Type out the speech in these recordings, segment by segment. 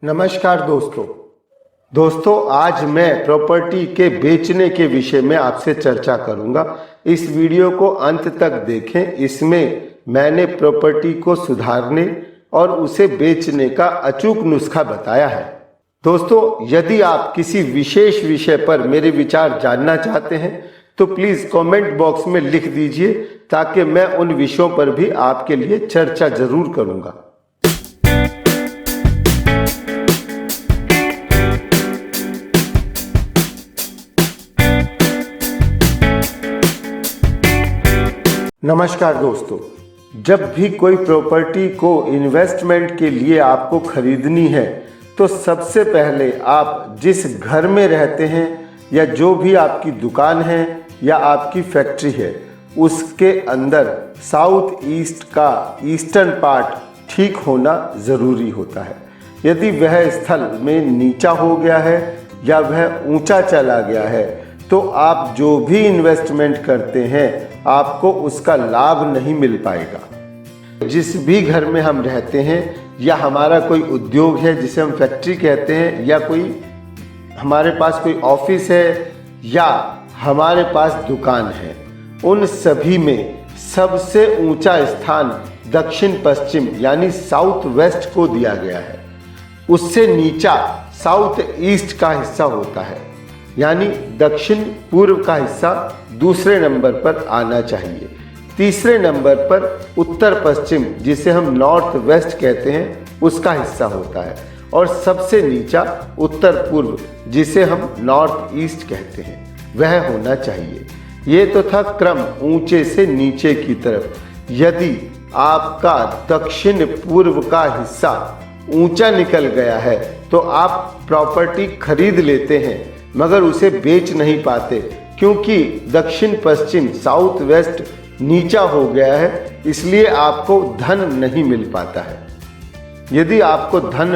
नमस्कार दोस्तों आज मैं प्रॉपर्टी के बेचने के विषय में आपसे चर्चा करूंगा। इस वीडियो को अंत तक देखें। इसमें मैंने प्रॉपर्टी को सुधारने और उसे बेचने का अचूक नुस्खा बताया है। दोस्तों, यदि आप किसी विशेष विषय पर मेरे विचार जानना चाहते हैं तो प्लीज़ कमेंट बॉक्स में लिख दीजिए, ताकि मैं उन विषयों पर भी आपके लिए चर्चा जरूर करूंगा। नमस्कार दोस्तों, जब भी कोई प्रॉपर्टी को इन्वेस्टमेंट के लिए आपको खरीदनी है तो सबसे पहले आप जिस घर में रहते हैं या जो भी आपकी दुकान है या आपकी फैक्ट्री है, उसके अंदर साउथ ईस्ट का ईस्टर्न पार्ट ठीक होना ज़रूरी होता है। यदि वह स्थल में नीचा हो गया है या वह ऊंचा चला गया है तो आप जो भी इन्वेस्टमेंट करते हैं आपको उसका लाभ नहीं मिल पाएगा। जिस भी घर में हम रहते हैं या हमारा कोई उद्योग है जिसे हम फैक्ट्री कहते हैं, या कोई हमारे पास कोई ऑफिस है या हमारे पास दुकान है, उन सभी में सबसे ऊंचा स्थान दक्षिण पश्चिम यानी साउथ वेस्ट को दिया गया है। उससे नीचा साउथ ईस्ट का हिस्सा होता है, यानी दक्षिण पूर्व का हिस्सा दूसरे नंबर पर आना चाहिए। तीसरे नंबर पर उत्तर पश्चिम, जिसे हम नॉर्थ वेस्ट कहते हैं, उसका हिस्सा होता है। और सबसे नीचा उत्तर पूर्व, जिसे हम नॉर्थ ईस्ट कहते हैं, वह होना चाहिए। ये तो था क्रम ऊंचे से नीचे की तरफ। यदि आपका दक्षिण पूर्व का हिस्सा ऊंचा निकल गया है तो आप प्रॉपर्टी खरीद लेते हैं मगर उसे बेच नहीं पाते, क्योंकि दक्षिण पश्चिम साउथ वेस्ट नीचा हो गया है, इसलिए आपको धन नहीं मिल पाता है। यदि आपको धन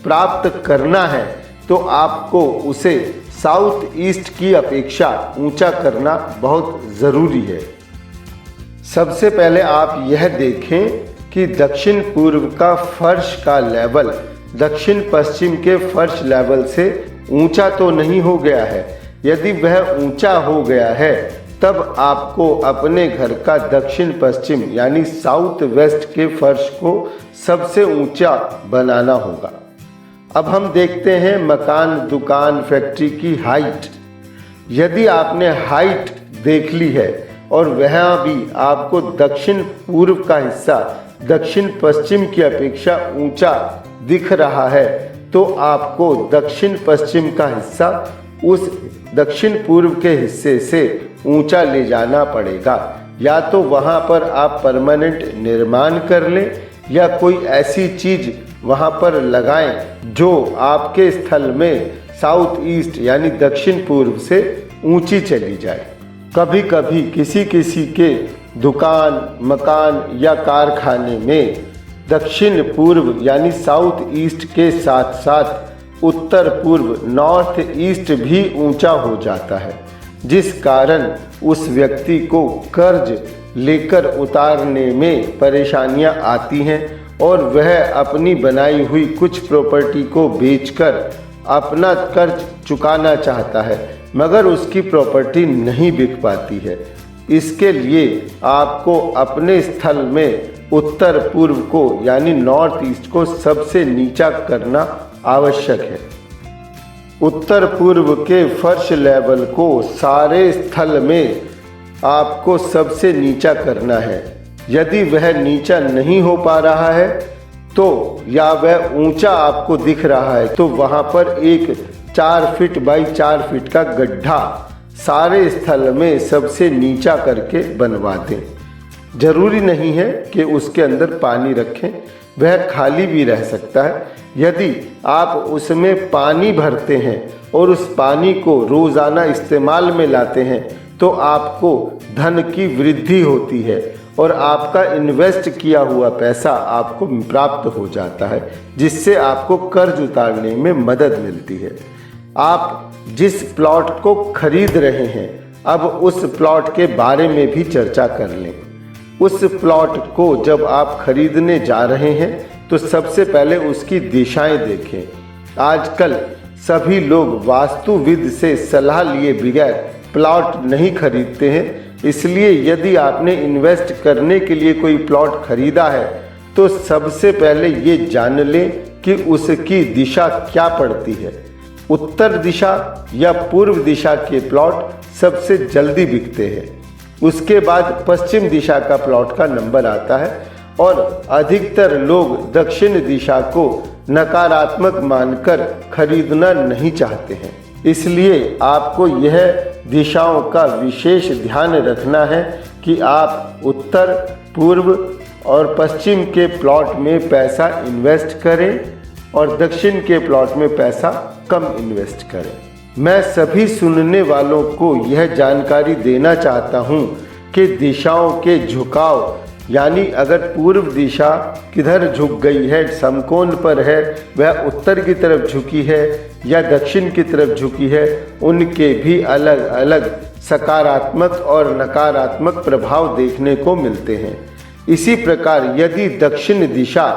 प्राप्त करना है तो आपको उसे साउथ ईस्ट की अपेक्षा ऊंचा करना बहुत ज़रूरी है। सबसे पहले आप यह देखें कि दक्षिण पूर्व का फर्श का लेवल दक्षिण पश्चिम के फर्श लेवल से ऊंचा तो नहीं हो गया है। यदि वह ऊंचा हो गया है तब आपको अपने घर का दक्षिण पश्चिम यानी साउथ वेस्ट के फर्श को सबसे ऊंचा बनाना होगा। अब हम देखते हैं मकान, दुकान, फैक्ट्री की हाइट। यदि आपने हाइट देख ली है और वहाँ भी आपको दक्षिण पूर्व का हिस्सा दक्षिण पश्चिम की अपेक्षा ऊंचा दिख रहा है तो आपको दक्षिण पश्चिम का हिस्सा उस दक्षिण पूर्व के हिस्से से ऊंचा ले जाना पड़ेगा। या तो वहां पर आप परमानेंट निर्माण कर लें या कोई ऐसी चीज वहां पर लगाएं जो आपके स्थल में साउथ ईस्ट यानी दक्षिण पूर्व से ऊंची चली जाए। कभी कभी किसी के दुकान, मकान या कारखाने में दक्षिण पूर्व यानी साउथ ईस्ट के साथ साथ उत्तर पूर्व नॉर्थ ईस्ट भी ऊंचा हो जाता है, जिस कारण उस व्यक्ति को कर्ज लेकर उतारने में परेशानियां आती हैं और वह अपनी बनाई हुई कुछ प्रॉपर्टी को बेचकर अपना कर्ज चुकाना चाहता है, मगर उसकी प्रॉपर्टी नहीं बिक पाती है। इसके लिए आपको अपने स्थल में उत्तर पूर्व को यानी नॉर्थ ईस्ट को सबसे नीचा करना आवश्यक है। उत्तर पूर्व के फर्श लेवल को सारे स्थल में आपको सबसे नीचा करना है। यदि वह नीचा नहीं हो पा रहा है तो या वह ऊंचा आपको दिख रहा है तो वहां पर एक 4 फीट बाई 4 फीट का गड्ढा सारे स्थल में सबसे नीचा करके बनवा दें। जरूरी नहीं है कि उसके अंदर पानी रखें, वह खाली भी रह सकता है। यदि आप उसमें पानी भरते हैं और उस पानी को रोज़ाना इस्तेमाल में लाते हैं तो आपको धन की वृद्धि होती है और आपका इन्वेस्ट किया हुआ पैसा आपको प्राप्त हो जाता है, जिससे आपको कर्ज उतारने में मदद मिलती है। आप जिस प्लॉट को खरीद रहे हैं, अब उस प्लॉट के बारे में भी चर्चा कर लें। उस प्लॉट को जब आप खरीदने जा रहे हैं तो सबसे पहले उसकी दिशाएं देखें। आजकल सभी लोग वास्तुविद से सलाह लिए बगैर प्लॉट नहीं खरीदते हैं। इसलिए यदि आपने इन्वेस्ट करने के लिए कोई प्लॉट खरीदा है तो सबसे पहले ये जान लें कि उसकी दिशा क्या पड़ती है। उत्तर दिशा या पूर्व दिशा के प्लॉट सबसे जल्दी बिकते हैं। उसके बाद पश्चिम दिशा का प्लॉट का नंबर आता है और अधिकतर लोग दक्षिण दिशा को नकारात्मक मानकर खरीदना नहीं चाहते हैं। इसलिए आपको यह दिशाओं का विशेष ध्यान रखना है कि आप उत्तर, पूर्व और पश्चिम के प्लॉट में पैसा इन्वेस्ट करें और दक्षिण के प्लॉट में पैसा कम इन्वेस्ट करें। मैं सभी सुनने वालों को यह जानकारी देना चाहता हूं कि दिशाओं के झुकाव, यानी अगर पूर्व दिशा किधर झुक गई है, समकोण पर है, वह उत्तर की तरफ झुकी है या दक्षिण की तरफ झुकी है, उनके भी अलग अलग सकारात्मक और नकारात्मक प्रभाव देखने को मिलते हैं। इसी प्रकार यदि दक्षिण दिशा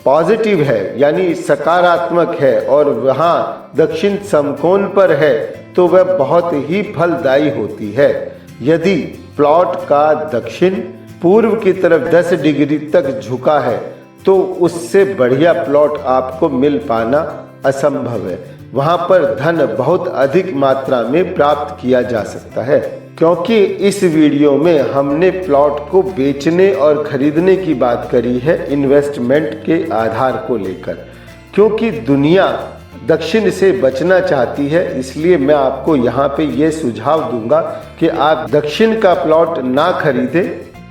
पॉजिटिव है यानी सकारात्मक है और वहाँ दक्षिण समकोण पर है तो वह बहुत ही फलदायी होती है। यदि प्लॉट का दक्षिण पूर्व की तरफ 10 डिग्री तक झुका है तो उससे बढ़िया प्लॉट आपको मिल पाना असंभव है। वहाँ पर धन बहुत अधिक मात्रा में प्राप्त किया जा सकता है। क्योंकि इस वीडियो में हमने प्लॉट को बेचने और खरीदने की बात करी है इन्वेस्टमेंट के आधार को लेकर, क्योंकि दुनिया दक्षिण से बचना चाहती है, इसलिए मैं आपको यहाँ पे ये सुझाव दूंगा कि आप दक्षिण का प्लॉट ना खरीदें,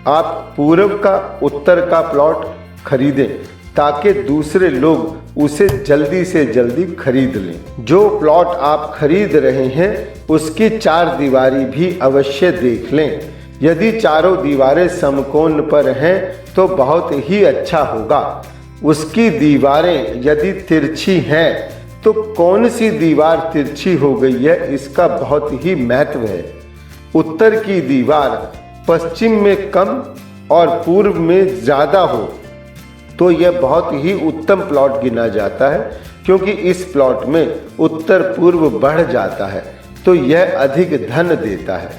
आप पूर्व का, उत्तर का प्लॉट खरीदें ताकि दूसरे लोग उसे जल्दी से जल्दी खरीद लें। जो प्लॉट आप खरीद रहे हैं उसकी 4 दीवारी भी अवश्य देख लें। यदि चारों दीवारें समकोण पर हैं तो बहुत ही अच्छा होगा। उसकी दीवारें यदि तिरछी हैं तो कौन सी दीवार तिरछी हो गई है इसका बहुत ही महत्व है। उत्तर की दीवार पश्चिम में कम और पूर्व में ज़्यादा हो तो यह बहुत ही उत्तम प्लॉट गिना जाता है, क्योंकि इस प्लॉट में उत्तर पूर्व बढ़ जाता है तो यह अधिक धन देता है।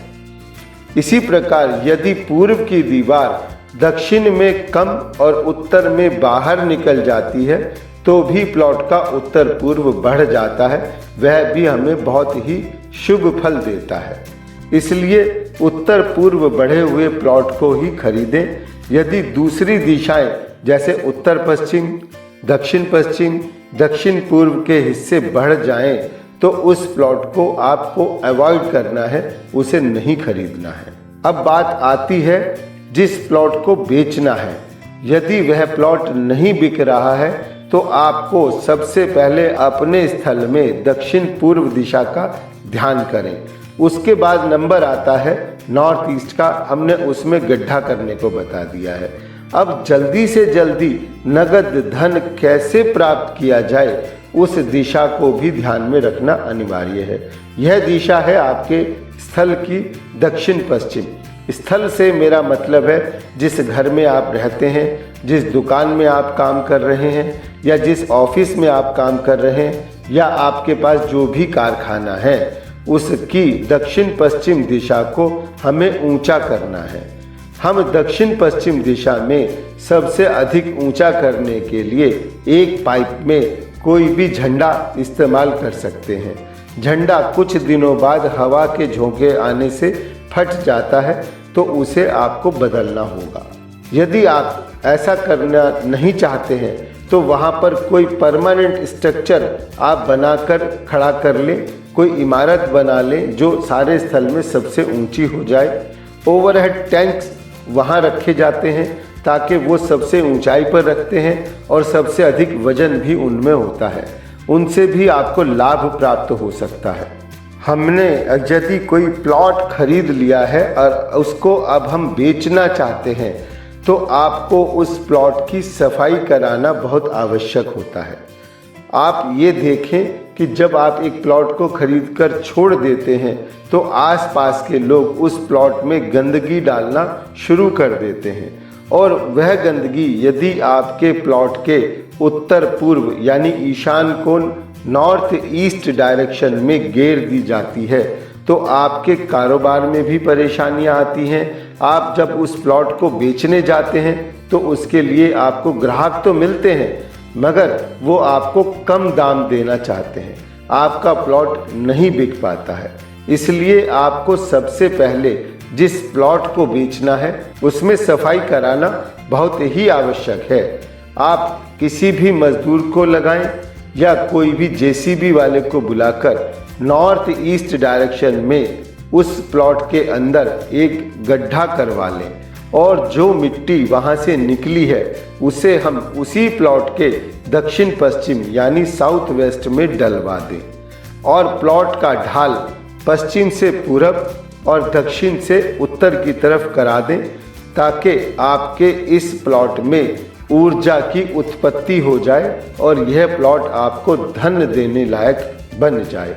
इसी प्रकार यदि पूर्व की दीवार दक्षिण में कम और उत्तर में बाहर निकल जाती है तो भी प्लॉट का उत्तर पूर्व बढ़ जाता है, वह भी हमें बहुत ही शुभ फल देता है। इसलिए उत्तर पूर्व बढ़े हुए प्लॉट को ही खरीदें। यदि दूसरी दिशाएं जैसे उत्तर पश्चिम, दक्षिण पश्चिम, दक्षिण पूर्व के हिस्से बढ़ जाएं तो उस प्लॉट को आपको अवॉइड करना है, उसे नहीं खरीदना है। अब बात आती है जिस प्लॉट को बेचना है। यदि वह प्लॉट नहीं बिक रहा है तो आपको सबसे पहले अपने स्थल में दक्षिण पूर्व दिशा का ध्यान करें। उसके बाद नंबर आता है नॉर्थ ईस्ट का, हमने उसमें गड्ढा करने को बता दिया है। अब जल्दी से जल्दी नगद धन कैसे प्राप्त किया जाए उस दिशा को भी ध्यान में रखना अनिवार्य है। यह दिशा है आपके स्थल की दक्षिण पश्चिम। स्थल से मेरा मतलब है जिस घर में आप रहते हैं, जिस दुकान में आप काम कर रहे हैं या जिस ऑफिस में आप काम कर रहे हैं या आपके पास जो भी कारखाना है, उसकी दक्षिण पश्चिम दिशा को हमें ऊंचा करना है। हम दक्षिण पश्चिम दिशा में सबसे अधिक ऊंचा करने के लिए एक पाइप में कोई भी झंडा इस्तेमाल कर सकते हैं। झंडा कुछ दिनों बाद हवा के झोंके आने से फट जाता है तो उसे आपको बदलना होगा। यदि आप ऐसा करना नहीं चाहते हैं तो वहाँ पर कोई परमानेंट स्ट्रक्चर आप बनाकर खड़ा कर लें, कोई इमारत बना लें जो सारे स्थल में सबसे ऊंची हो जाए। ओवरहेड टैंक्स वहाँ रखे जाते हैं ताकि वो सबसे ऊंचाई पर रखते हैं और सबसे अधिक वजन भी उनमें होता है, उनसे भी आपको लाभ प्राप्त हो सकता है। हमने यदि कोई प्लॉट खरीद लिया है और उसको अब हम बेचना चाहते हैं तो आपको उस प्लॉट की सफाई कराना बहुत आवश्यक होता है। आप ये देखें कि जब आप एक प्लॉट को खरीद कर छोड़ देते हैं तो आसपास के लोग उस प्लॉट में गंदगी डालना शुरू कर देते हैं और वह गंदगी यदि आपके प्लॉट के उत्तर पूर्व यानी ईशान कोण नॉर्थ ईस्ट डायरेक्शन में घेर दी जाती है तो आपके कारोबार में भी परेशानियां आती हैं। आप जब उस प्लॉट को बेचने जाते हैं तो उसके लिए आपको ग्राहक तो मिलते हैं मगर वो आपको कम दाम देना चाहते हैं, आपका प्लॉट नहीं बिक पाता है। इसलिए आपको सबसे पहले जिस प्लॉट को बेचना है उसमें सफाई कराना बहुत ही आवश्यक है। आप किसी भी मजदूर को लगाएं या कोई भी जेसीबी वाले को बुलाकर नॉर्थ ईस्ट डायरेक्शन में उस प्लॉट के अंदर एक गड्ढा करवा लें और जो मिट्टी वहां से निकली है उसे हम उसी प्लॉट के दक्षिण पश्चिम यानी साउथ वेस्ट में डलवा दें और प्लॉट का ढाल पश्चिम से पूरब और दक्षिण से उत्तर की तरफ करा दें ताकि आपके इस प्लॉट में ऊर्जा की उत्पत्ति हो जाए और यह प्लॉट आपको धन देने लायक बन जाए।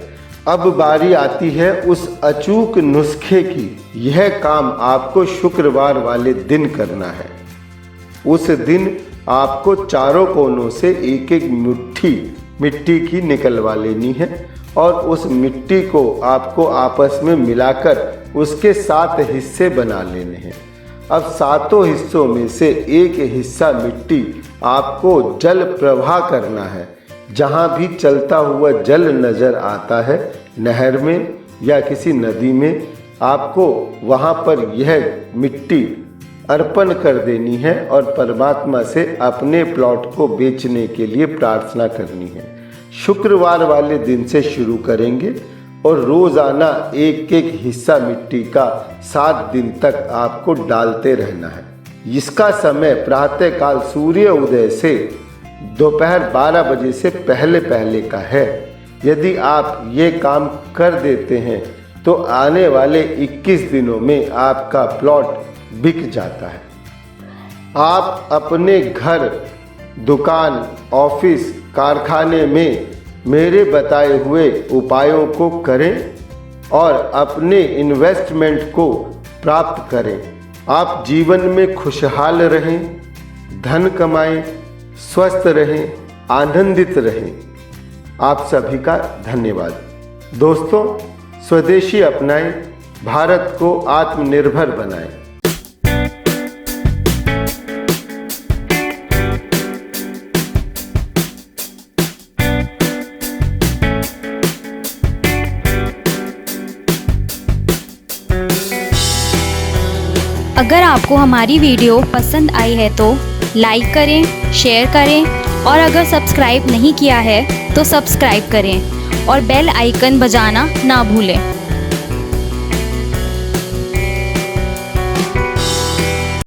अब बारी आती है उस अचूक नुस्खे की। यह काम आपको शुक्रवार वाले दिन करना है। उस दिन आपको चारों कोनों से एक एक मुट्ठी मिट्टी की निकलवा लेनी है और उस मिट्टी को आपको आपस में मिलाकर उसके 7 हिस्से बना लेने हैं। अब 7 हिस्सों में से एक हिस्सा मिट्टी आपको जल प्रवाह करना है। जहाँ भी चलता हुआ जल नजर आता है, नहर में या किसी नदी में, आपको वहाँ पर यह मिट्टी अर्पण कर देनी है और परमात्मा से अपने प्लॉट को बेचने के लिए प्रार्थना करनी है। शुक्रवार वाले दिन से शुरू करेंगे और रोजाना एक एक हिस्सा मिट्टी का 7 दिन तक आपको डालते रहना है। इसका समय प्रातःकाल सूर्य उदय से दोपहर 12 बजे से पहले पहले का है। यदि आप ये काम कर देते हैं तो आने वाले 21 दिनों में आपका प्लॉट बिक जाता है। आप अपने घर, दुकान, ऑफिस, कारखाने में मेरे बताए हुए उपायों को करें और अपने इन्वेस्टमेंट को प्राप्त करें। आप जीवन में खुशहाल रहें, धन कमाएं, स्वस्थ रहें, आनंदित रहें। आप सभी का धन्यवाद। दोस्तों, स्वदेशी अपनाएं, भारत को आत्मनिर्भर बनाएं। अगर आपको हमारी वीडियो पसंद आई है तो लाइक करें, शेयर करें और अगर सब्सक्राइब नहीं किया है तो सब्सक्राइब करें और बेल आइकन बजाना ना भूलें।